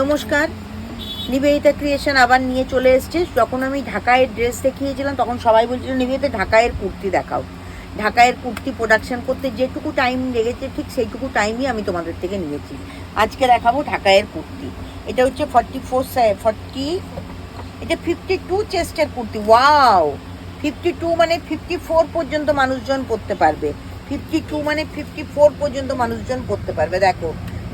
নমস্কার, নিবেদিতা ক্রিয়েশন আবার নিয়ে চলে এসছে। যখন আমি ঢাকায়ের ড্রেস দেখিয়েছিলাম তখন সবাই বলছিল নিবেদিতা ঢাকায়ের কুর্তি দেখাও। ঢাকায়ের কুর্তি প্রোডাকশন করতে যেটুকু টাইম লেগেছে ঠিক সেইটুকু টাইমই আমি তোমাদের থেকে নিয়েছি। আজকে দেখাবো ঢাকায়ের কুর্তি। এটা হচ্ছে 40, এটা 52 চেস্টের কুর্তি। ওয়াও, 52 মানে 54 পর্যন্ত মানুষজন পরতে পারবে। 52 মানে 54 পর্যন্ত মানুষজন পরতে পারবে। দেখো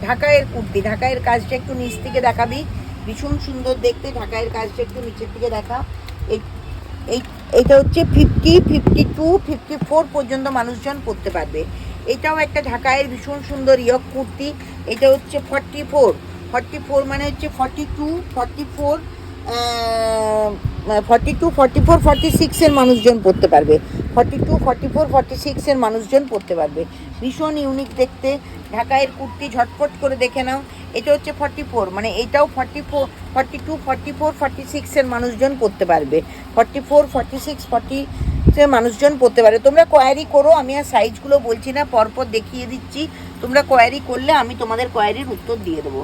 ঢাকায়ের কুর্তি, ঢাকায়ের কাজটা একটু নিচ থেকে দেখাবি, ভীষণ সুন্দর দেখতে। ঢাকায়ের কাজটা একটু নিচের থেকে দেখা। এইটা হচ্ছে 50, 52, 54 পর্যন্ত মানুষজন পরতে পারবে। এটাও একটা ঢাকায়ের ভীষণ সুন্দর ইয়ক কুর্তি। এটা হচ্ছে 44 মানে হচ্ছে 42, 44, 46-এর মানুষজন পরতে পারবে। 42, 44, 46-এর মানুষজন পরতে পারবে। ভীষণ ইউনিক দেখতে ঢাকায়ের কুর্তি। ঝটপট করে দেখে নাও। এটা হচ্ছে 44 মানে এটাও 44, 42, 44, 46-এর মানুষজন পরতে পারবে। 44, 46, 40-এর মানুষজন পরতে পারবে। তোমরা কোয়ারি করো, আমি আর সাইজগুলো বলছি না, পরপর দেখিয়ে দিচ্ছি। তোমরা কোয়ারি করলে আমি তোমাদের কোয়ারির উত্তর দিয়ে দেবো।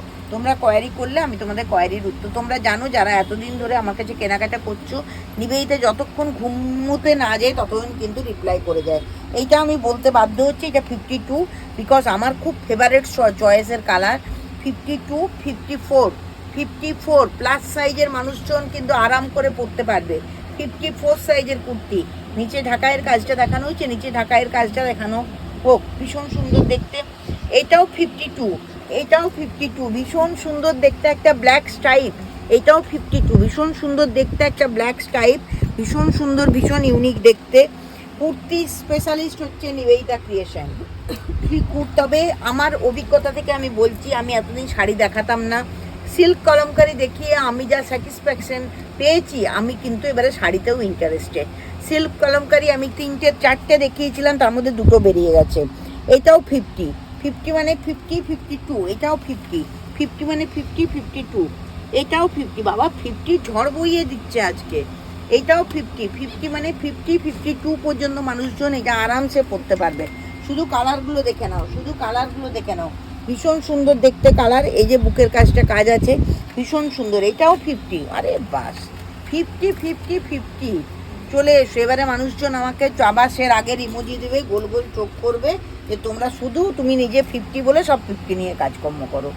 তোমরা জানো যারা এতদিন ধরে আমার কাছে কেনাকাটা করছো, নিবেদিতা যতক্ষণ ঘুমোতে না যায় ততক্ষণ কিন্তু রিপ্লাই করে যায়। এইটা আমি বলতে বাধ্য হচ্ছি, এটা 52 বিকজ আমার খুব ফেভারিট চয়েসের কালার। 52, 54 প্লাস সাইজের মানুষজন কিন্তু আরাম করে পরতে পারবে। 54 সাইজের কুর্তি। নিচে ঢাকায়ের কাজটা দেখানো হয়েছে, নিচে ঢাকায়ের কাজটা দেখানো হোক। ভীষণ সুন্দর দেখতে। এটাও 52 ভীষণ সুন্দর দেখতে, একটা ব্ল্যাক স্ট্রাইপ। এটাও 52 ভীষণ সুন্দর দেখতে, একটা ব্ল্যাক স্ট্রাইপ। ভীষণ সুন্দর, ভীষণ ইউনিক দেখতে। কুর্তি স্পেশালিস্ট হচ্ছে নিবেদিতা ক্রিয়েশন। তবে আমার অভিজ্ঞতা থেকে আমি বলছি, আমি এতদিন শাড়ি দেখাতাম না, সিল্ক কলমকারি দেখিয়ে আমি যা স্যাটিসফ্যাকশন পেয়েছি, আমি কিন্তু এবারে শাড়িতেও ইন্টারেস্টেড। সিল্ক কলমকারি আমি 3-4টে দেখিয়েছিলাম, তার মধ্যে 2টো বেরিয়ে গেছে। এটাও 50 মানে 50, 52, এটাও 50 মানে 50, 52, এটাও 50। বাবা 50 ঝড় বইয়ে দিচ্ছে আজকে। এইটাও 50 মানে 50, 52 পর্যন্ত মানুষজন এটা আরামসে পরতে পারবে। শুধু কালারগুলো দেখে নাও, ভীষণ সুন্দর দেখতে কালার। এই যে বুকের কাজটা কাজ আছে, ভীষণ সুন্দর। এটাও 50। আরে বাস, 50 চলে এসো। এবারে মানুষজন আমাকে চাবাসের আগের ইমোজি দেবে, গোল গোল চোখ করবে যে তুমি নিজে 50 বলে সব 50 নিয়ে কাজকর্ম করো।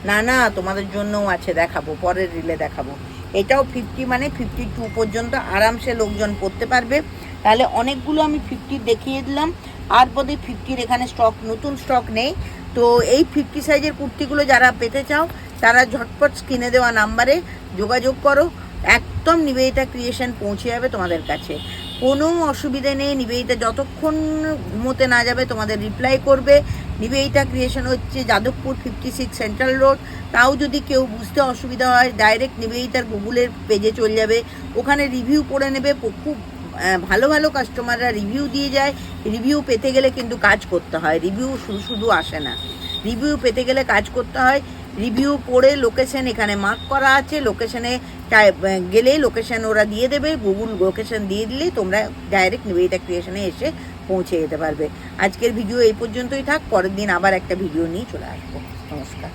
না, তোমাদের জন্যও আছে, দেখাবো, পরের রিলে দেখাবো। এটাও 50 মানে 52 পর্যন্ত আরামসে লোকজন পরতে পারবে। তাহলে অনেকগুলো আমি 50 দেখিয়ে দিলাম, আর বোধহয় 50-র এখানে নতুন স্টক নেই। তো এই 50 সাইজের কুর্তিগুলো যারা পেতে চাও তারা ঝটপট স্ক্রিনে দেওয়া নাম্বারে যোগাযোগ করো। একদম নিবেদিতা ক্রিয়েশন পৌঁছে যাবে তোমাদের কাছে, কোনো অসুবিধে নেই। নিবেদিতা যতক্ষণ ঘুমোতে না যাবে তোমাদের রিপ্লাই করবে। নিবেদিতা ক্রিয়েশন হচ্ছে যাদবপুর 56 সেন্ট্রাল রোড। তাও যদি কেউ বুঝতে অসুবিধা হয়, ডাইরেক্ট নিবেদিতার গুগলের পেজে চলে যাবে, ওখানে রিভিউ পড়ে নেবে। খুব ভালো ভালো কাস্টমাররা রিভিউ দিয়ে যায়। রিভিউ পেতে গেলে কিন্তু কাজ করতে হয়, রিভিউ শুধু আসে না, রিভিউ পেতে গেলে কাজ করতে হয়। রিভিউ পড়ে লোকেশন এখানে মার্ক করা আছে, লোকেশনে গেলে লোকেশন ওরা দিয়ে দেবে, গুগল লোকেশন দিয়ে দিলেই তোমরা ডাইরেক্ট নিবেদিতা ক্রিয়েশনে এসে পৌঁছে যেতে পারবে। আজকের ভিডিও এই পর্যন্তই থাক, পরের দিন আবার একটা ভিডিও নিয়ে চলে আসবো। নমস্কার।